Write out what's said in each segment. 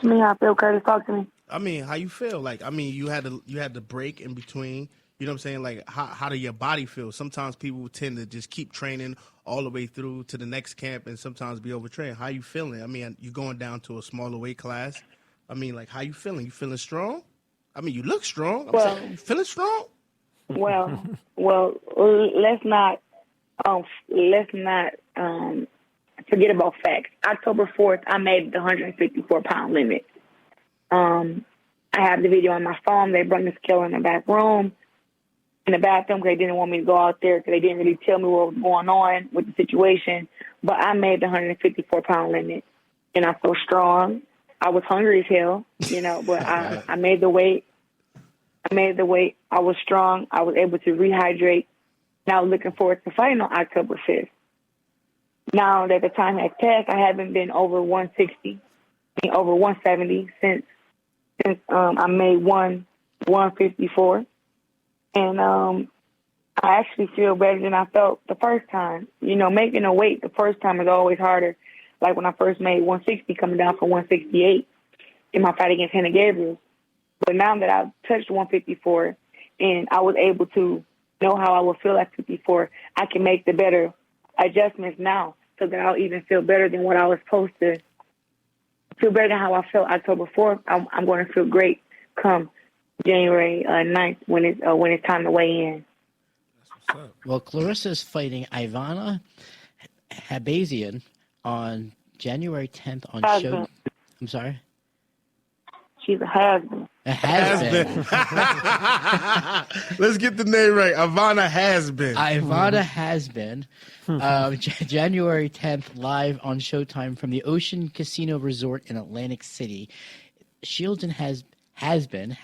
me how I feel, Curtis. Talk to me. I mean, how you feel? Like, I mean, you had the break in between. You know what I'm saying? Like, how did your body feel? Sometimes people tend to just keep training all the way through to the next camp, and sometimes be overtrained. How you feeling? I mean, you going down to a smaller weight class. I mean, like, how you feeling? You feeling strong? I mean, you look strong. I'm saying, you feeling strong? Well, let's not forget about facts. October 4th, I made the 154-pound limit. I have the video on my phone. They brought the scale in the back room, in the bathroom, because they didn't want me to go out there because they didn't really tell me what was going on with the situation. But I made the 154-pound limit, and I feel strong. I was hungry as hell, but I made the weight. I was strong. I was able to rehydrate. Now looking forward to fighting on October 5th. Now that the time has passed, I haven't been over 160, over 170 since I made 154. And I actually feel better than I felt the first time. Making a weight the first time is always harder. Like when I first made 160, coming down from 168 in my fight against Hannah Gabriel. But now that I've touched 154 and I was able to know how I will feel at 54, I can make the better adjustments now so that I'll even feel better than what I was supposed to feel better than how I felt October 4th. I'm going to feel great come January 9th when it's time to weigh in. Well, Claressa's fighting Ivana Habazian on January 10th on show. I'm sorry? She's a has-been. A has-been. Let's get the name right. Ivana Has-Been. Ivana Has-Been. January 10th, live on Showtime from the Ocean Casino Resort in Atlantic City. Shields and Has-Been.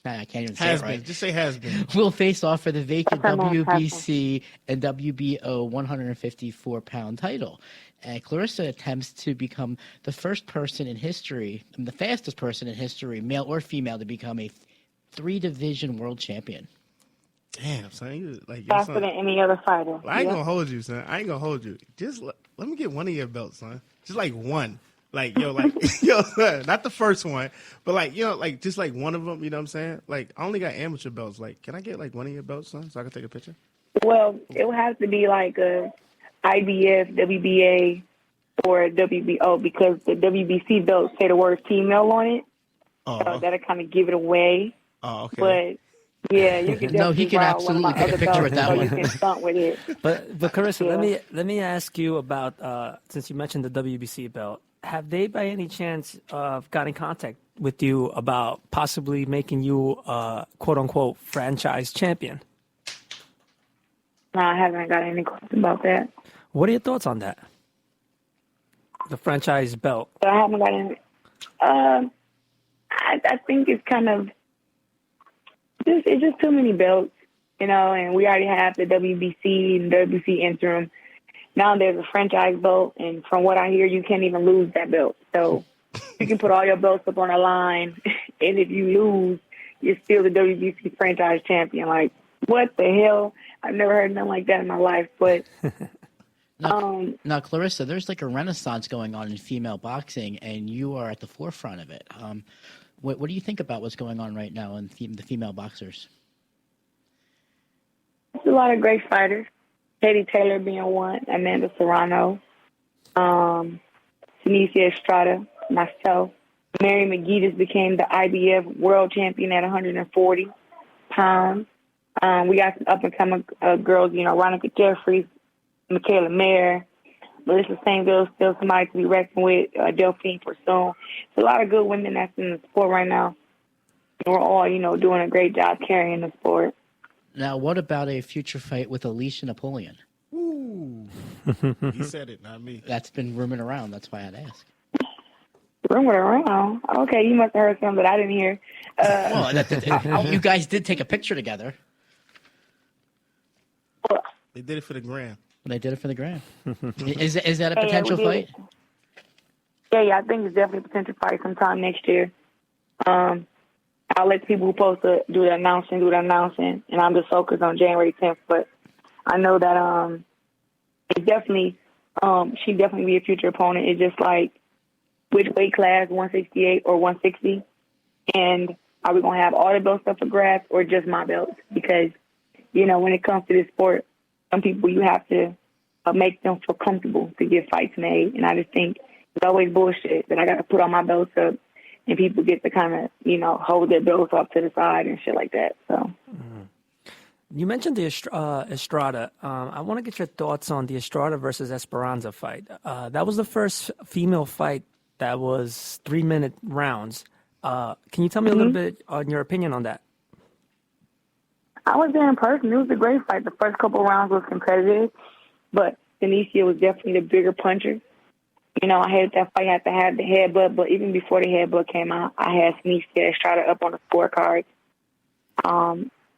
I can't even say it right. Just say has-been. Will face off for the vacant WBC and WBO 154-pound title. And Claressa attempts to become the first person in history, the fastest person in history, male or female, to become a 3-division world champion. Damn, son. Faster than any other fighter. Well, I ain't going to hold you, son. I ain't going to hold you. Just let me get one of your belts, son. Just like one. Not the first one, but just like one of them, you know what I'm saying? Like, I only got amateur belts. Like, can I get like one of your belts, son, so I can take a picture? Well, it would have to be like a IBF, WBA, or WBO because the WBC belts say the word female on it. So that'll kind of give it away. Oh, okay. But yeah, you can. No, he can absolutely take a picture with that one. You can stunt with it. But Claressa, let me ask you about since you mentioned the WBC belt. Have they, by any chance, got in contact with you about possibly making you quote-unquote franchise champion? No, I haven't got any questions about that. What are your thoughts on that? The franchise belt. So I haven't got any. I think it's kind of it's just too many belts, and we already have the WBC and WBC interim. Now there's a franchise belt, and from what I hear, you can't even lose that belt. So you can put all your belts up on the line, and if you lose, you're still the WBC franchise champion. Like, what the hell? I've never heard nothing like that in my life. But now, Claressa, there's like a renaissance going on in female boxing, and you are at the forefront of it. What do you think about what's going on right now in the female boxers? There's a lot of great fighters. Katie Taylor being one, Amanda Serrano, Tanisha Estrada, myself. Mary McGee just became the IBF world champion at 140 pounds. We got some up-and-coming girls, Ronica Jeffries, Michaela Mayer, Melissa Saintville, still somebody to be reckoned with, Delphine Pursoon. It's a lot of good women that's in the sport right now. We're all, doing a great job carrying the sport. Now, what about a future fight with Alicia Napoleon? Ooh. He said it, not me. That's been rumored around. That's why I had to ask. Rumored around? Okay, you must have heard something that I didn't hear. You guys did take a picture together. They did it for the gram. They did it for the gram. Is that a potential fight? Yeah, I think it's definitely a potential fight sometime next year. I'll let the people who supposed to do the announcing, and I'm just focused on January 10th. But I know that it's definitely she definitely be a future opponent. It's just like which weight class, 168 or 160, and are we going to have all the belts up for grabs or just my belts? Because, you know, when it comes to this sport, some people you have to make them feel comfortable to get fights made. And I just think it's always bullshit that I got to put all my belts up and people get to kind of, you know, hold their belts up to the side and shit like that. So. You mentioned the Estrada. I want to get your thoughts on the Estrada versus Esperanza fight. That was the first female fight that was 3-minute rounds. Can you tell me a little bit on your opinion on that? I was there in person. It was a great fight. The first couple rounds was competitive, but Benicio was definitely the bigger puncher. You know, I hated that fight. I had to have the headbutt, but even before the headbutt came out, I had Benicio Estrada up on the scorecard.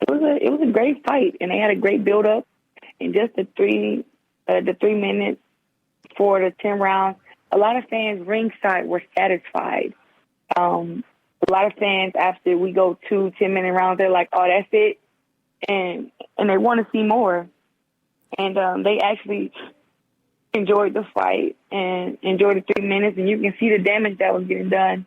It was a great fight, and they had a great build up. And just the 3 minutes for the 10 rounds, a lot of fans ringside were satisfied. A lot of fans, after we go 2 10-minute rounds, they're like, "Oh, that's it," and they want to see more. And they actually enjoyed the fight and enjoyed the 3 minutes, and you can see the damage that was getting done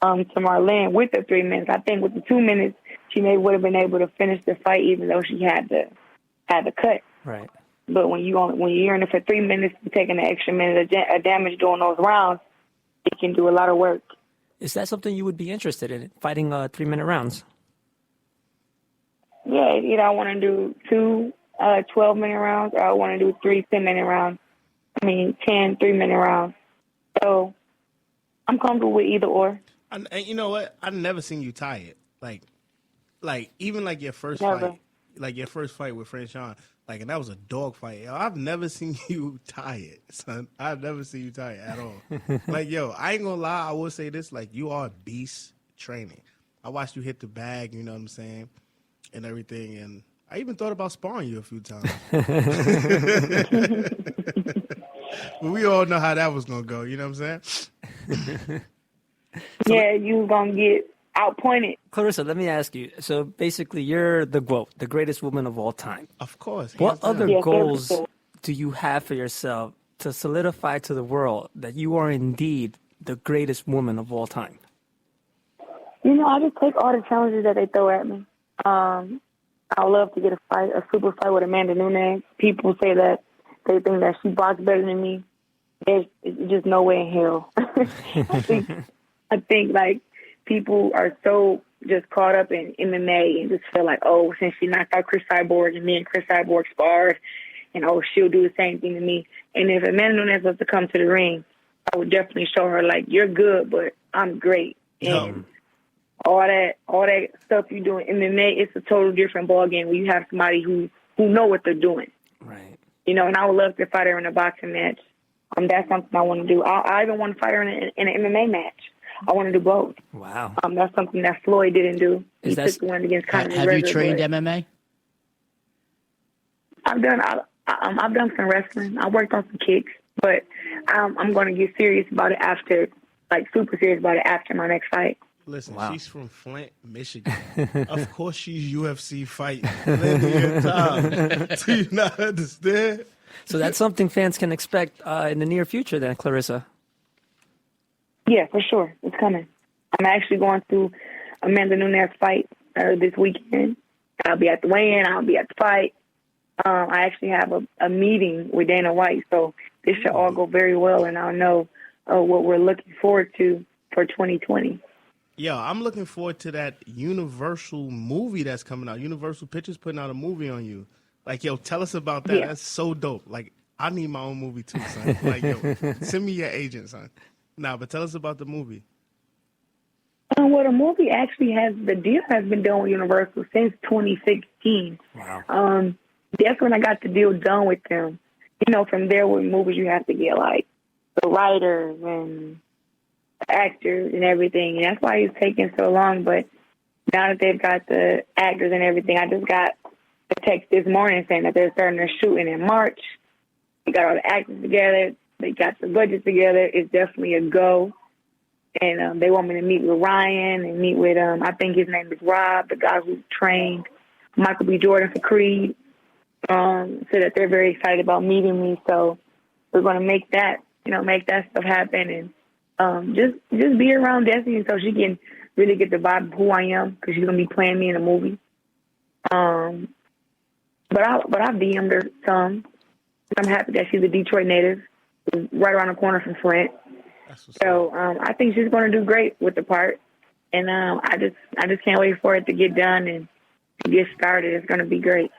to Marlene with the 3 minutes. I think with the 2 minutes, she may would have been able to finish the fight, even though she had the cut. Right. But when you're in it for 3 minutes, taking an extra minute of damage during those rounds, it can do a lot of work. Is that something you would be interested in, fighting 3-minute rounds? Yeah, either I want to do 2 12-minute rounds, or I want to do 3 10-minute rounds. 10 3-minute rounds. So I'm comfortable with either or. And you know what? I've never seen you tired. Like even like your first Never. fight, like your first fight with Franchon, like, and that was a dog fight. Yo, I've never seen you tired, son. I've never seen you tired at all. Like, yo, I ain't gonna lie. I will say this: like, you are beast training. I watched you hit the bag. You know what I'm saying, and everything. And I even thought about sparring you a few times. But we all know how that was gonna go. You know what I'm saying? Yeah, you gonna get outpointed. Claressa, let me ask you. So basically, you're the GOAT, the greatest woman of all time. Of course. What other Yes, goals yes. do you have for yourself to solidify to the world that you are indeed the greatest woman of all time? You know, I just take all the challenges that they throw at me. I would love to get a super fight with Amanda Nunes. People say that they think that she boxes better than me. There's just no way in hell. I think like people are so just caught up in MMA and just feel like, oh, since she knocked out Chris Cyborg and me and Chris Cyborg sparred, and oh, she'll do the same thing to me. And if Amanda Nunes was to come to the ring, I would definitely show her like, you're good, but I'm great. And all that stuff you do in MMA, it's a total different ballgame when you have somebody who know what they're doing. Right. You know, and I would love to fight her in a boxing match. That's something I want to do. I even want to fight her in an MMA match. I want to do both. Wow. That's something that Floyd didn't do. He Is that- took the one against Conor McGregor. Have you trained but MMA? I've done some wrestling. I worked on some kicks, but I'm going to get serious about it after, like super serious about it after my next fight. Listen, Wow. she's from Flint, Michigan. Of course she's UFC fighting plenty of time. Do you not understand? So that's something fans can expect in the near future then, Claressa. Yeah, for sure. It's coming. I'm actually going to Amanda Nunes fight this weekend. I'll be at the weigh-in. I'll be at the fight. I actually have a meeting with Dana White, so this should all go very well, and I'll know what we're looking forward to for 2020. Yo, I'm looking forward to that Universal movie that's coming out. Universal Pictures putting out a movie on you. Like, yo, tell us about that. Yeah. That's so dope. Like, I need my own movie too, son. Like, yo, send me your agent, son. Nah, but tell us about the movie. Well, the movie actually the deal has been done with Universal since 2016. Wow. That's when I got the deal done with them. You know, from there with movies, you have to get like the writers and the actors and everything. And that's why it's taking so long. But now that they've got the actors and everything, I just got a text this morning saying that they're starting their shooting in March. They got all the actors together. They got the budget together. It's definitely a go. And they want me to meet with Ryan and meet with, I think his name is Rob, the guy who trained Michael B. Jordan for Creed. So that they're very excited about meeting me. So we're going to make that stuff happen. And just be around Destiny so she can really get the vibe of who I am, because she's gonna be playing me in a movie. But I DM'd her some. I'm happy that she's a Detroit native, right around the corner from Flint. So I think she's going to do great with the part, and I just can't wait for it to get done and to get started. It's going to be great.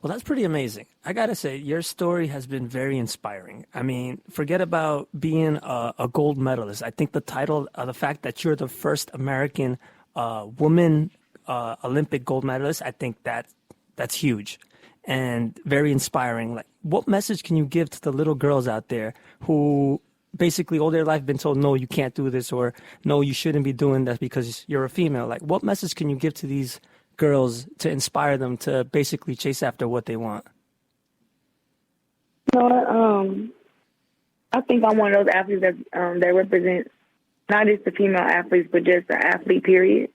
Well, that's pretty amazing. I got to say, your story has been very inspiring. I mean, forget about being a gold medalist. I think the title, the fact that you're the first American woman Olympic gold medalist, I think that's huge and very inspiring. Like, what message can you give to the little girls out there who basically all their life been told, no, you can't do this, or no, you shouldn't be doing that because you're a female? Like, what message can you give to these girls to inspire them to basically chase after what they want? You know what? I think I'm one of those athletes that represents not just the female athletes, but just the athlete, period.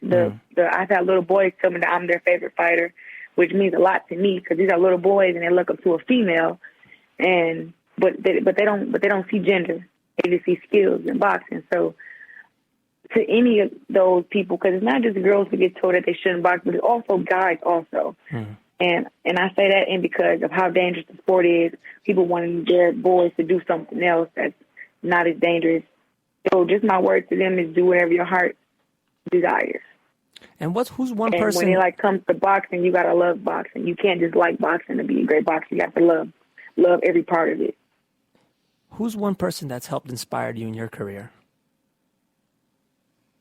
I've had little boys tell me that I'm their favorite fighter, which means a lot to me, because these are little boys and they look up to a female, but they don't see gender. They just see skills in boxing. So to any of those people, because it's not just girls who get told that they shouldn't box, but it's also guys also. And I say that because of how dangerous the sport is. People wanting their boys to do something else that's not as dangerous. So just my word to them is do whatever your heart desires. And who's one and person? When it comes to boxing, you gotta love boxing. You can't just like boxing to be a great boxer. You have to love every part of it. Who's one person that's helped inspire you in your career?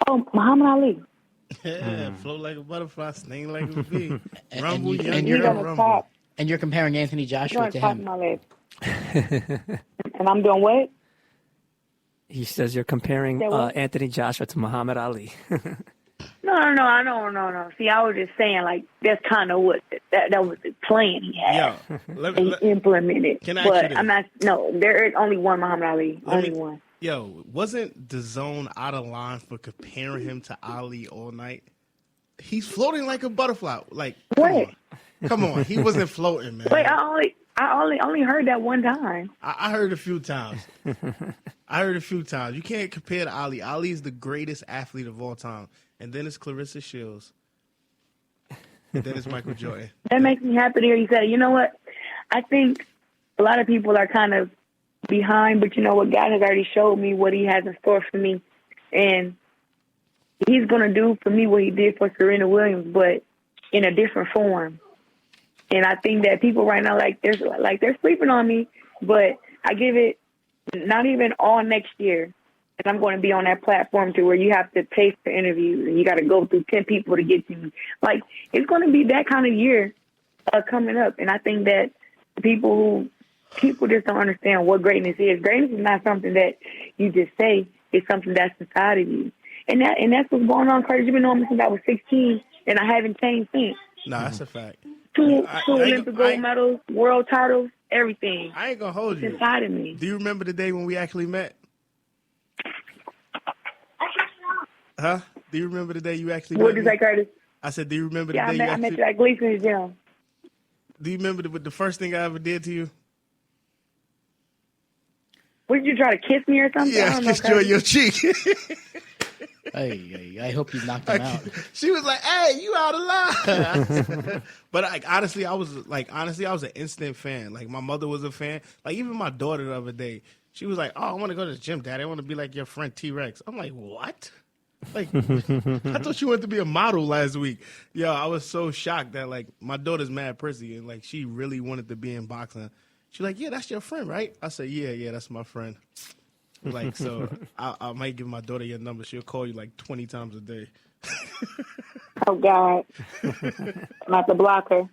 Oh, Muhammad Ali. Yeah, float like a butterfly, sting like a bee. Rumble, and you're comparing Anthony Joshua to him. And I'm doing what? He says you're comparing Anthony Joshua to Muhammad Ali. No. See, I was just saying, like, that's kind of what that was the plan he had. He implemented. Can I but I'm not. No, there is only one Muhammad Ali. Only one. Yo, wasn't the zone out of line for comparing him to Ali all night? He's floating like a butterfly. Like, come on. He wasn't floating, man. Wait, I only heard that one time. I heard a few times. You can't compare to Ali. Ali is the greatest athlete of all time. And then it's Claressa Shields. And then it's Michael Jordan. That makes me happy to hear you say it. You know what? I think a lot of people are kind of behind, but you know what? God has already showed me what he has in store for me. And he's going to do for me what he did for Serena Williams, but in a different form. And I think that people right now, they're sleeping on me, but I give it not even all next year. And I'm going to be on that platform to where you have to pay for interviews and you got to go through 10 people to get to me. Like, it's going to be that kind of year coming up. And I think that people just don't understand what greatness is. Greatness is not something that you just say. It's something that's inside of you. And that's what's going on, Curtis. You've been knowing me since I was 16, and I haven't changed since. No, that's a fact. Two Olympic gold medals, world titles, everything. I ain't going to hold you. It's inside of me. Do you remember the day when we actually met? Huh? Do you remember the day you actually met me? What did you say, Curtis? I said, do you remember the day you actually... I met you at Gleason's gym. Do you remember the first thing I ever did to you? What, did you try to kiss me or something? Yeah, I kissed you on your cheek. I hope you knocked him out. She was like, "Hey, you out of line." But honestly, I was an instant fan. Like, my mother was a fan. Like, even my daughter the other day, she was like, "Oh, I want to go to the gym, Daddy. I want to be like your friend T-Rex." I'm like, "What?" Like, I thought you wanted to be a model last week. Yo, I was so shocked that, like, my daughter's mad prissy and, like, she really wanted to be in boxing. She's like, "Yeah, that's your friend, right?" I said, yeah, that's my friend. Like, so I might give my daughter your number. She'll call you like 20 times a day. Oh, God. Not the blocker.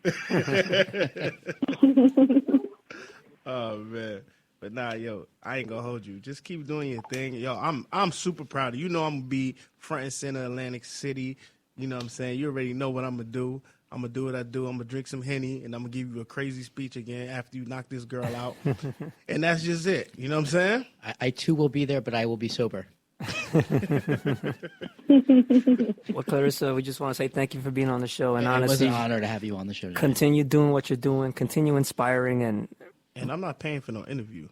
Oh, man. But nah, yo, I ain't gonna hold you. Just keep doing your thing. Yo, I'm super proud of you. You know I'm gonna be front and center Atlantic City. You know what I'm saying? You already know what I'm gonna do. I'm gonna do what I do. I'm gonna drink some Henny, and I'm gonna give you a crazy speech again after you knock this girl out. And that's just it. You know what I'm saying? I too will be there, but I will be sober. Well, Claressa, we just want to say thank you for being on the show. And honestly, it was an honor to have you on the show today. Continue doing what you're doing. Continue inspiring. And I'm not paying for no interview.